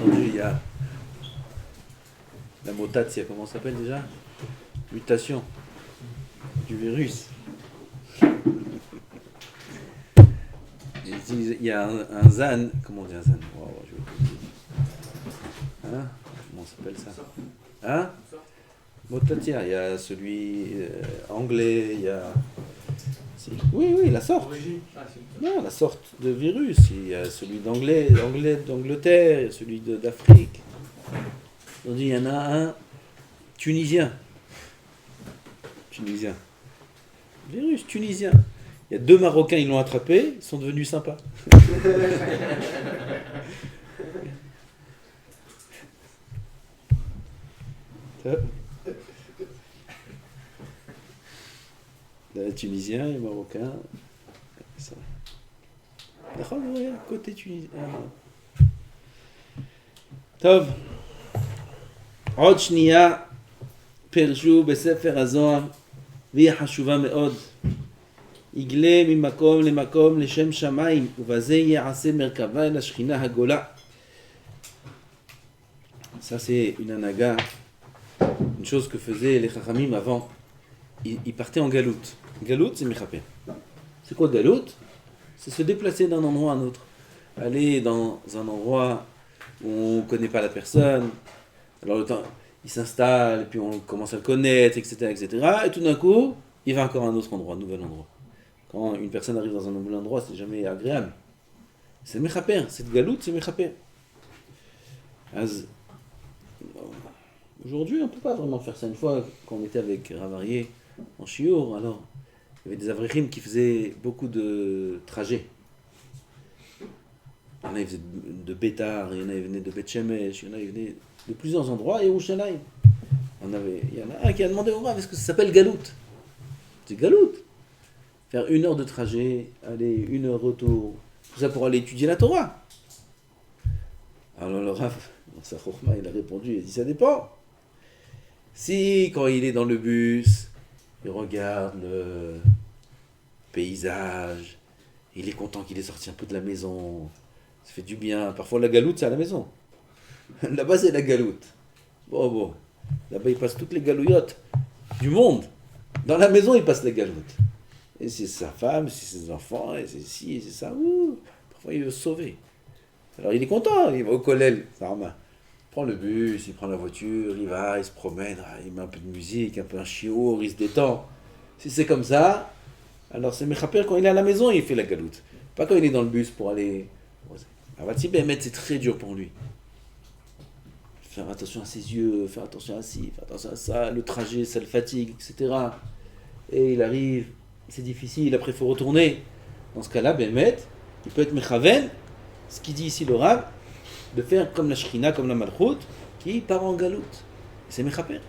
entendu, il y a la mutation, comment ça s'appelle déjà? Mutation du virus. Il y a un zan, comment on dit un zan? Wow, hein? Comment s'appelle ça? Hein? Motatia, il y a celui anglais, il y a... Oui, la sorte. Non, la sorte de virus. Il y a celui d'Angleterre, il y a celui d'Afrique. On dit, il y en a un tunisien. Virus tunisien. Il y a 2 Marocains, ils l'ont attrapé, ils sont devenus sympas. Tunisien et Marocain. Ça. Côté tunisien. טוב. עוד שנייה פרשו בספר הזוהר, והיא חשובה מאוד. יגלה ממקום למקום לשם שמיים, ובזה יעשה מרכבה אל השכינה הגולה. Ça c'est une anaga, une chose que faisaient les chachamim avant. Ils partaient en galoute. Galoute, c'est mechaper. C'est quoi galoute? C'est se déplacer d'un endroit à un autre. Aller dans un endroit où on ne connaît pas la personne. Alors le temps, il s'installe, et puis on commence à le connaître, etc., etc. Et tout d'un coup, il va encore à un autre endroit, un nouvel endroit. Quand une personne arrive dans un nouvel endroit, c'est jamais agréable. C'est mechaper. Cette galoute, c'est mechaper. Aujourd'hui, on ne peut pas vraiment faire ça. Une fois, quand on était avec Ravarié en Chiour, alors, il y avait des avrichim qui faisaient beaucoup de trajets. Il y en a qui venaient de Bétar, il y en a qui venaient de Beth Shemesh, il y en a qui venaient de plusieurs endroits, et Yerushalayim. Il y en a un qui a demandé au Rav, est-ce que ça s'appelle galoute? C'est galoute. Faire 1 heure de trajet, aller 1 heure retour, tout ça pour aller étudier la Torah. Alors le Rav, dans sa chokhma, il a répondu, il a dit, ça dépend. Si, quand il est dans le bus, il regarde le paysage, il est content qu'il est sorti un peu de la maison, ça fait du bien. Parfois la galoute, c'est à la maison. Là-bas, c'est la galoute. Bon. Là-bas, il passe toutes les galouillottes du monde. Dans la maison, il passe la galoute. Et c'est sa femme, c'est ses enfants, et c'est ci, et c'est ça. Parfois, il veut se sauver. Alors, il est content, il va au kollel, ça remet. Il prend le bus, il prend la voiture, il va, il se promène, il met un peu de musique, un peu un chiour, il se détend. Si c'est comme ça, alors c'est mechaper quand il est à la maison, il fait la galoute. Pas quand il est dans le bus pour aller... Avatsi Bémet, c'est très dur pour lui. Faire attention à ses yeux, faire attention à ci, faire attention à ça, le trajet, ça le fatigue, etc. Et il arrive, c'est difficile, après il faut retourner. Dans ce cas-là, Bémet, il peut être mechaven, ce qu'il dit ici le Rav, de faire comme la Shekhinah, comme la Malchut, qui part en galoute. C'est mechaper.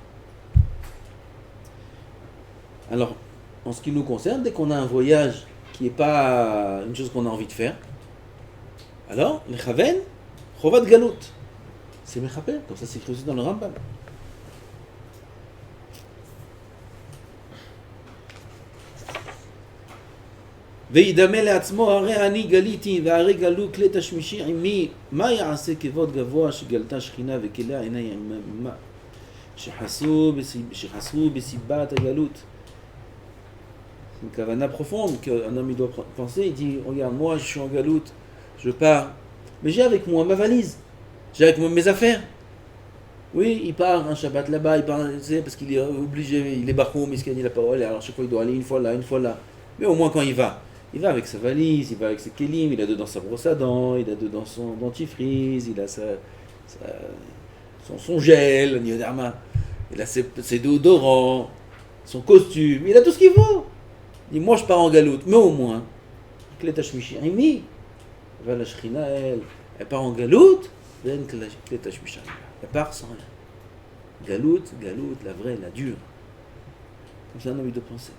Alors, en ce qui nous concerne, dès qu'on a un voyage qui n'est pas une chose qu'on a envie de faire, alors, mechaven, chovat galoute. C'est mechaper, comme ça c'est écrit aussi dans le Rambam. וידמה לעצמו הרי אני גליתי והרי גלו כלי תשמישי עמי מה יעשה כבוד גבוה שגלתה שכינה וכליה עיני עממה שחסרו בסיבת הגלות. C'est une kavana profonde qu'un homme il doit penser. Il dit, regarde, moi je suis en galoute, je pars, mais j'ai avec moi ma valise, j'ai avec moi mes affaires. Oui, il part un Shabbat là-bas, il part, parce qu'il est obligé, il est bachoum, il n'a pas parole, alors chaque fois il doit aller une fois là. Mais au moins quand il va avec sa valise, il va avec ses kélim, il a dedans sa brosse à dents, il a dedans son dentifrice, il a son gel, il a ses déodorants, son costume, il a tout ce qu'il faut. Il dit, moi je pars en galoute, mais au moins, Klet Hashmishi Imi, la Shekhinah, elle part en galoute, elle part sans rien. Galoute, la vraie, la dure. Comme ça, on a envie de penser.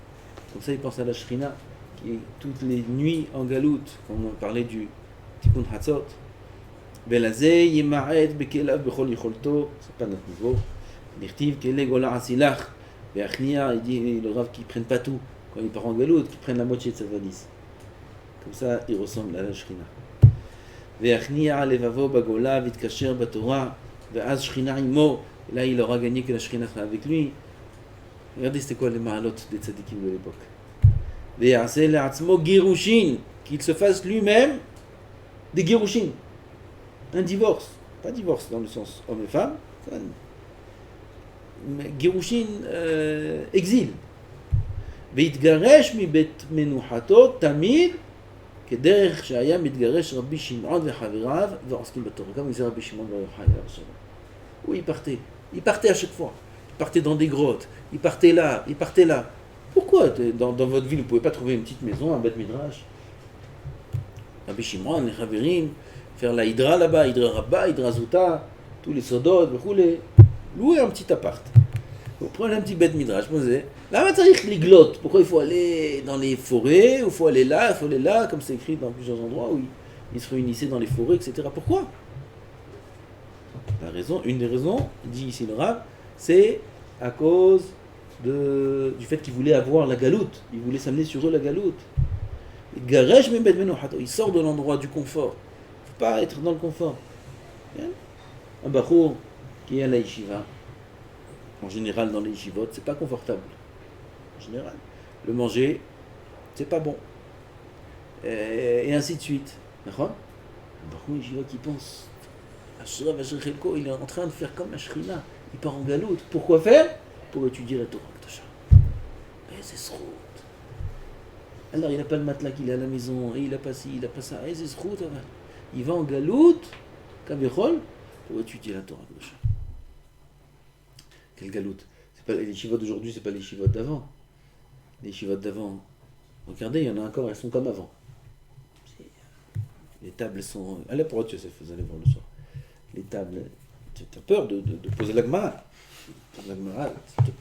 Comme ça, il pense à la Shekhinah, qui est toutes les nuits en galoute, comme on parlait du Tikkun Hatzot. Belazé, Yema'ed, Bekelav, Bechol Yicholto, c'est pas notre niveau. Nirtiv, Kele, Gola, Asilach, Be'achnia, il dit le Rav qui prennent pas tout. Quand il part en galoute, qui prennent la moitié de sa valise. Comme ça, il ressemble à la Shekhinah. ויכניע לבבו בגולה ויתקשר בתורה, ואז שכינה עמו, et là il aura gagné que la Shekhinah sera avec lui. Regardez c'était quoi les ma'alot des tzadikim de l'époque. ויעשה לעצמו גירושין, qu'il se fasse lui-même des גירושין, un divorce, pas divorce dans le sens homme et femme, mais גירושין exil. ויתגרש מבית מנוחתו תמיד כדרך שהיה מתגרש רבי שמעון וחבריו ועוסקים בתורה. Comme disait רבי שמעון בר יוחאי הרשב"א. Où il partait à chaque fois. Il partait dans des grottes, il partait là. Pourquoi dans votre ville vous ne pouvez pas trouver une petite maison, un bête midrash? Rabbi Shimon, les Chaverim, faire la Hydra là-bas, Hydra Rabba, Hydra Zouta, tous les Sodot, louer un petit appart. Vous prenez un petit bête midrash, posez. Là, les glottes. Pourquoi il faut aller dans les forêts, ou il faut aller là, comme c'est écrit dans plusieurs endroits où ils se réunissaient dans les forêts, etc. Pourquoi? Une des raisons, dit ici le Rav, c'est à cause du fait qu'ils voulaient avoir la galoute. Ils voulaient s'amener sur eux la galoute. Il sort de l'endroit du confort. Il ne faut pas être dans le confort. Un bachour qui est à la yeshiva, en général dans les yeshivot, c'est pas confortable. En général, le manger, c'est pas bon. Et ainsi de suite. D'accord? Un bachour yeshiva qui pense, il est en train de faire comme la Shrina. Il part en galoute. Pourquoi faire? Pour étudier la Torah Kedusha. Et c'est ce route. Alors il n'a pas le matelas qu'il a à la maison, et il n'a pas ci, il n'a pas ça. Et c'est ce route. Il va en galoute, Kavichol, pour étudier la Torah Kedusha. Quelle galoute? C'est pas les chivotes d'aujourd'hui, c'est pas les chivotes d'avant. Les chivotes d'avant, regardez, il y en a encore, elles sont comme avant. Les tables sont. Allez pour autre chose, vous allez voir le soir. Les tables, tu as peur de poser la Gemara. La Gemara,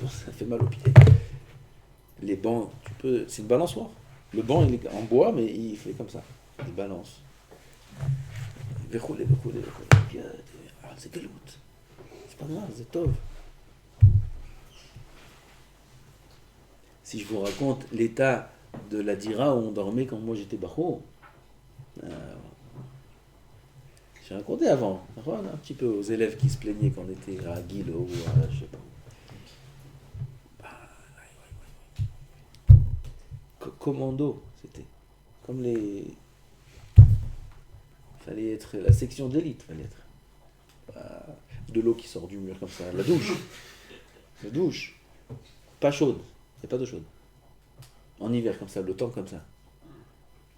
ça fait mal aux pieds. Les bancs, c'est une balançoire. Le banc, il est en bois, mais il fait comme ça. Il balance. C'est galoute. C'est pas grave, c'est tov. Si je vous raconte l'état de la dira où on dormait quand moi j'étais bacho, j'ai raconté avant, un petit peu aux élèves qui se plaignaient quand on était à Guilo ou à je sais pas. Commando, c'était comme les. Fallait être la section d'élite, fallait être. De l'eau qui sort du mur comme ça, la douche. La douche. Pas chaude, il n'y a pas d'eau chaude. En hiver comme ça, le temps comme ça.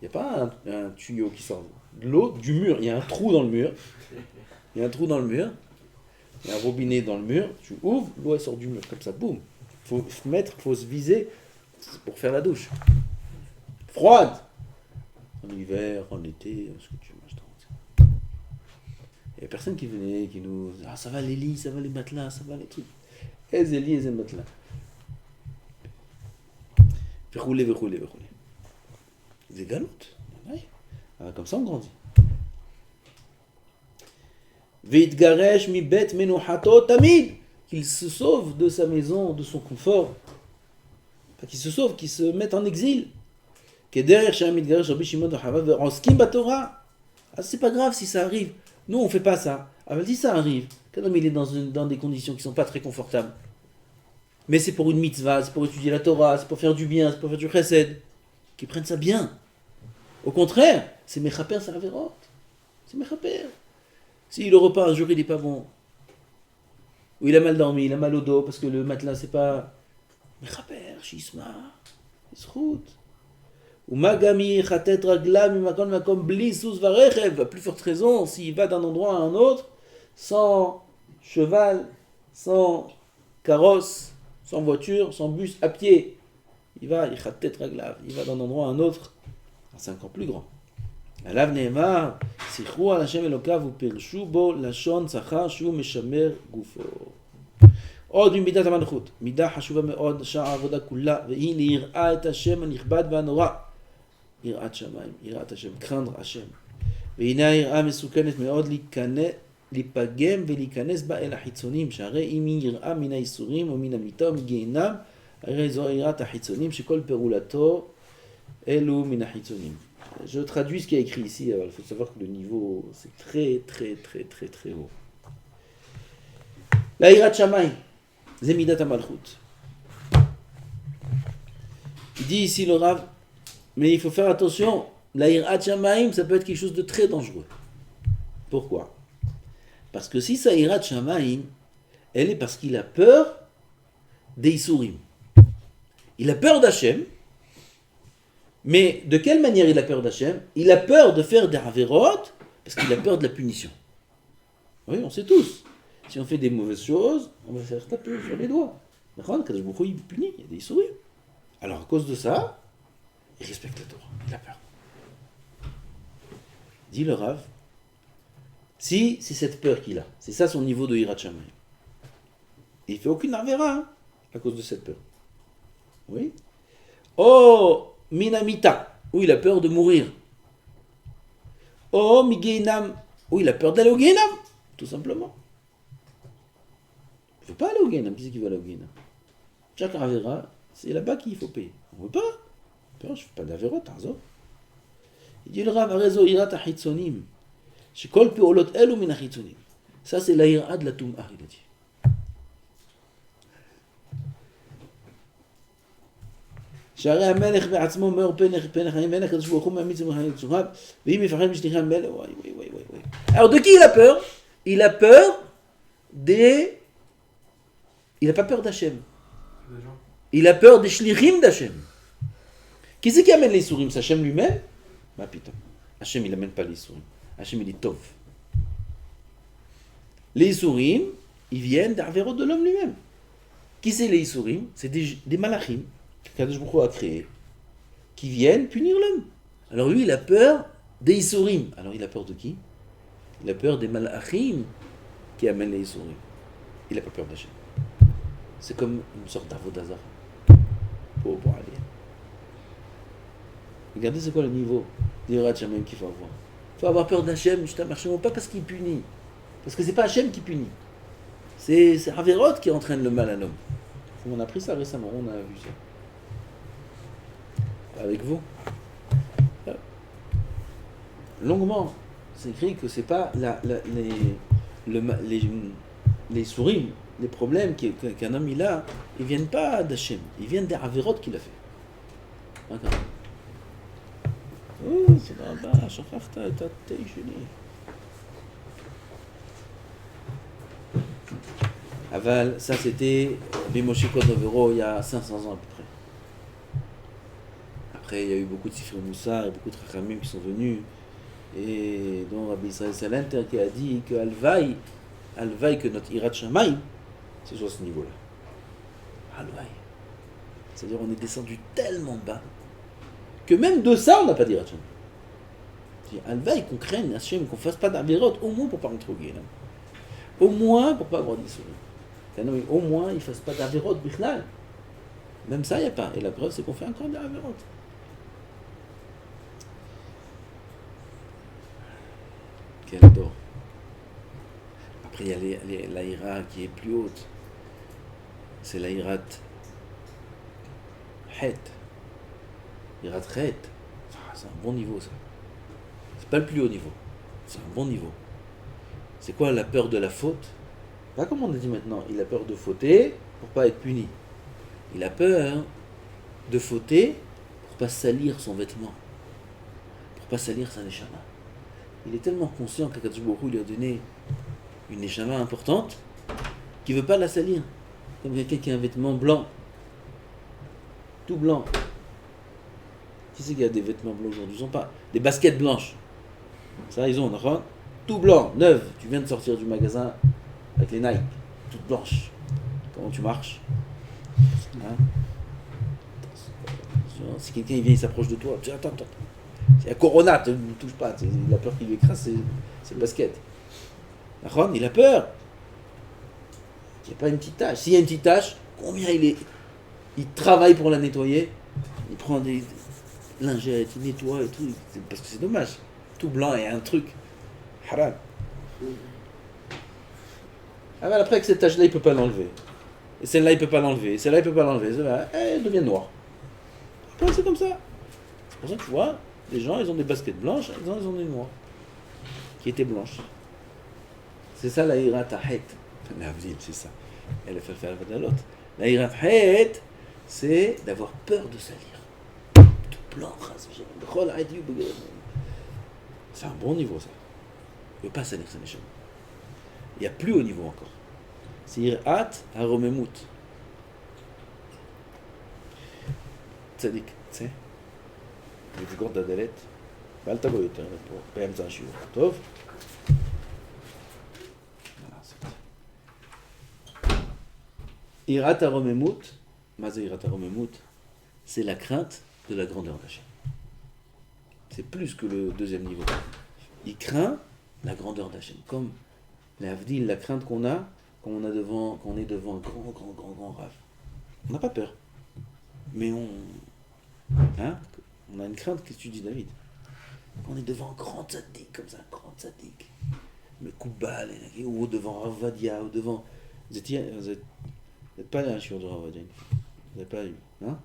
Il n'y a pas un tuyau qui sort de l'eau du mur. Il y a un trou dans le mur. Il y a un trou dans le mur. Il y a un robinet dans le mur. Tu ouvres, l'eau elle sort du mur comme ça. Boum. Il faut se viser pour faire la douche. Froide. En hiver, en été, ce que tu veux. Il n'y a personne qui venait, qui nous... Ah, ça va les lits, ça va les matelas, ça va les trucs. Et les lits et les matelas. Verrouler. Des galoutes. Ouais. Ah, comme ça on grandit. Vitgaresh mi bet menuhato tamid. Qu'il se sauve de sa maison, de son confort. Pas qu'il se sauve, qu'il se mette en exil. Keder shem mitgaresh Rabbi Shimon Hava ve'oskim baTorah. Ah, c'est pas grave si ça arrive. Nous on fait pas ça. Ah, si ça arrive, quand il est dans des conditions qui sont pas très confortables. Mais c'est pour une mitzvah, c'est pour étudier la Torah, c'est pour faire du bien, c'est pour faire du chesed. Qu'ils prennent ça bien. Au contraire, c'est mechaper sa averot. C'est mechaper. Si le repas un jour il n'est pas bon, ou il a mal dormi, il a mal au dos parce que le matelas c'est pas mechaper, shisma, isrout. Ou magami chatet ragla mimakon makom bli sous varechev. À plus forte raison, s'il va d'un endroit à un autre, sans cheval, sans carrosse, sans voiture, sans bus, à pied. Il va d'un endroit à un autre. C'est encore plus grand. Alav ne'emar, sichru al Hashem Elokav upirshu bo lashon tzachar shu meshamer gufo. עוד ממידת המלכות, מידה חשובה מאוד, שער העבודה כולה, והיא ליראה את השם הנכבד והנורא. יראת שמיים, יראת השם, craindre השם. והנה היראה מסוכנת מאוד להיפגם ולהיכנס בה אל החיצונים, שהרי אם היא יראה מן האיסורים ומן המיתה ומגיהנם, הרי זו יראת החיצונים שכל פעולתו אלו מן החיצונים. Je traduis ce qu'il y a écrit ici. Il faut savoir que le niveau, c'est très, très, très, très, très haut. La Hirat Shamayim, Zemidat Amalchut. Il dit ici le Rav, mais il faut faire attention. La Hirat Shamayim, ça peut être quelque chose de très dangereux. Pourquoi? Parce que si sa Hirat Shamayim, elle est parce qu'il a peur des Isurim. Il a peur d'Hachem. Mais de quelle manière il a peur d'Hachem? Il a peur de faire des Averot parce qu'il a peur de la punition. Oui, on sait tous. Si on fait des mauvaises choses, on va faire taper sur les doigts. D'accord? Kadosh Baruch Hu, il punit, il y a des souris. Alors à cause de ça, il respecte la Torah. Il a peur. Dit le Rav, si c'est cette peur qu'il a, c'est ça son niveau de Hirat Shamayim. Il ne fait aucune Avera à cause de cette peur. Oui? Oh! Minamita, où il a peur de mourir. Oh, Migeinam, où il a peur d'aller au Geinam, tout simplement. Il ne veut pas aller au Geinam, qui c'est qui veut aller au Geinam? Chaque Avera, c'est là-bas qu'il faut payer. On ne veut pas. Je ne fais pas d'Avera, Tarzan. Il dit le Rav, Arezo Hirat Achitzonim, Shekol Peolot Elu Min Achitzonim. Ça, c'est la Hira de la Tum'ah, il a dit. שהרי המלך בעצמו מאור פן החיים מלך הקדוש ברוך הוא מאמיץ ומחיים לצוריו ואם יפחד משליחי המלך וואי. Alors de qui il a peur? Il a peur des... Il n'a pas peur d'Hachem. Il a peur des shlichim d'Hachem. Qui c'est qui amène les sourim? C'est Hachem lui-même? Bah putain. Hachem il amène pas les sourim. Hachem il est tov. Les sourim, ils viennent d'Averot de l'homme lui-même. Qui c'est les sourim? C'est des malachim qu'Kadosh Baruch Hu a créé, qui viennent punir l'homme. Alors lui, il a peur des Isurim. Alors il a peur de qui? Il a peur des Malachim qui amènent les Isurim. Il n'a pas peur d'Hachem. C'est comme une sorte d'Avodazara pour aller. Regardez c'est quoi le niveau d'Hirat Shamayim qu'il faut avoir. Il faut avoir peur d'Hachem, justement, pas parce qu'il punit. Parce que c'est pas Hachem qui punit. C'est Averot qui entraîne le mal à l'homme. On a appris ça récemment, on a vu ça. Avec vous. Longuement, c'est écrit que c'est pas les souris, les problèmes qu'un homme il a, ils viennent pas d'Hachem, ils viennent des Averot qu'il a fait. D'accord. Oh, c'est là-bas, שכחת את התה שלי. Aval, ça c'était Bimoshe Kodovero il y a 500 ans à peu près. Après, il y a eu beaucoup de Sifri Moussar et beaucoup de Chachamim qui sont venus. Et donc Rabbi Israël Salenter qui a dit que Alvaï que notre Hirat Shamayim, c'est sur ce niveau-là. Alvaï. C'est-à-dire on est descendu tellement bas que même de ça on n'a pas d'Hirat Shamayim. Alvaï qu'on craigne Hachem, qu'on fasse pas d'Averot, au moins pour pas rentrer au Guélam. Au moins pour pas avoir des souris. Au moins il ne fasse pas d'Averot Bichlal. Même ça il n'y a pas. Et la preuve c'est qu'on fait encore des Averot. Quel adore. Après, il y a la Hira qui est plus haute. C'est la Hirat Het. Hirat Het. C'est un bon niveau, ça. C'est pas le plus haut niveau. C'est un bon niveau. C'est quoi la peur de la faute? Pas comme on a dit maintenant. Il a peur de fauter pour pas être puni. Il a peur de fauter pour pas salir son vêtement. Pour pas salir sa neshama. Il est tellement conscient qu'Akadosh Baruch Hu lui a donné une neshama importante qu'il ne veut pas la salir. Comme quelqu'un qui a un vêtement blanc, tout blanc. Qui c'est qui a des vêtements blancs aujourd'hui? Ils n'ont pas. Des baskets blanches. Ça, ils ont, d'accord? Tout blanc, neuf. Tu viens de sortir du magasin avec les Nike, toutes blanches. Comment tu marches? Hein? Si quelqu'un il vient, il s'approche de toi, tu dis attends. C'est un Corona, ne touche pas. Il a peur qu'il lui écrase ses baskets. Il a peur. Il n'y a pas une petite tache. S'il y a une petite tache, combien il travaille pour la nettoyer. Il prend des lingettes, il nettoie et tout. Parce que c'est dommage. Tout blanc et un truc. Haram. Après, avec cette tache-là, il ne peut pas l'enlever. Et celle-là, il ne peut pas l'enlever. Et celle-là, il ne peut pas l'enlever. Celle-là, elle devient noire. Après, c'est comme ça. C'est pour ça que tu vois, Les gens, ils ont des baskets blanches, ils ont des noires, qui étaient blanches. C'est ça la hirat hahet. C'est ça. Elle a fait faire l'autre. La hirat hahet, c'est d'avoir peur de salir. Tout blanc, c'est un bon niveau, ça. Il ne veut pas salir sa neshama. Il y a plus haut niveau encore. C'est hirat haromemut. Tzadik, tu sais. Le gord d'Adalet. Baal tabo yoter, pour באמצע השיעור. טוב? Hirat haromemut. מה זה hirat haromemut? C'est la crainte de la grandeur d'Hachem. C'est plus que le deuxième niveau. Il craint la grandeur d'Hachem. Comme l'Avdil, la crainte qu'on a quand on est devant un grand rave. On n'a pas peur. Mais on a une crainte, qu'est-ce que tu dis, David? Quand on est devant un grand tzaddik, comme ça, un grand tzaddik. Le Koubal, ou devant Rav Vadia, ou devant... Vous n'êtes pas allé à un shiur de Rav Vadia. Vous n'avez pas eu, hein?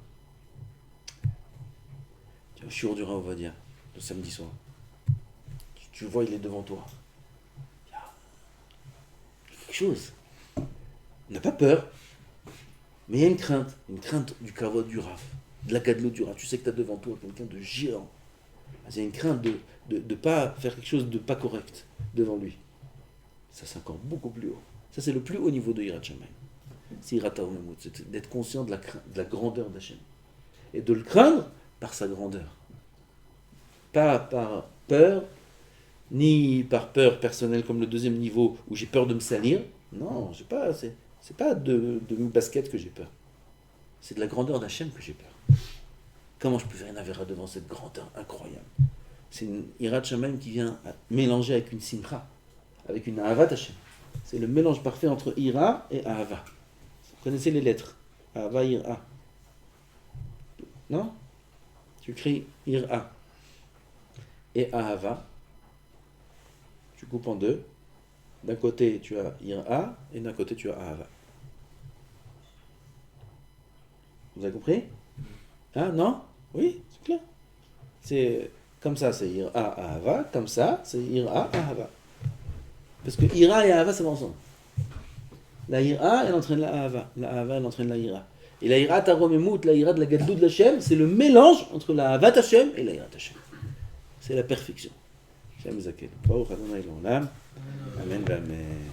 Tu as un shiur du Rav Vadia, le samedi soir. Tu vois, il est devant toi. Il y a quelque chose. On n'a pas peur. Mais il y a une crainte du kavod du Rav, de la gadlout du Rav. Tu sais que tu as devant toi quelqu'un de géant. Il y a une crainte de ne pas faire quelque chose de pas correct devant lui. Ça, c'est encore beaucoup plus haut. Ça, c'est le plus haut niveau de Hirat Shamayim. C'est Hirat HaOmemut, c'est d'être conscient de la grandeur d'Hachem. Et de le craindre par sa grandeur. Pas par peur, ni par peur personnelle comme le deuxième niveau où j'ai peur de me salir. Non, c'est pas de mes baskets que j'ai peur. C'est de la grandeur d'Hachem que j'ai peur. Comment je peux faire une avéra devant cette grandeur incroyable? C'est une Hirat Shamayim qui vient mélanger avec une simcha, avec une ahavat Hachem. C'est le mélange parfait entre ira et ahava. Vous connaissez les lettres? Ahava, ira. Non? Tu écris ira et ahava. Tu coupes en deux. D'un côté, tu as ira et d'un côté, tu as ahava. Vous avez compris? Hein? Non? Oui, c'est clair. C'est comme ça, c'est ira ahava. Comme ça, c'est ira ahava. Parce que ira et ahava, ça va ensemble. La ira, elle entraîne la ahava. La ahava, elle entraîne la ira. Et la ira taromemut, la ira de la gadlou de l'Hachem, c'est le mélange entre la ahavat Hachem et la ira Hachem. C'est la perfection. Shem Zaken. Baruch Adonai l'olam. Amen, amen.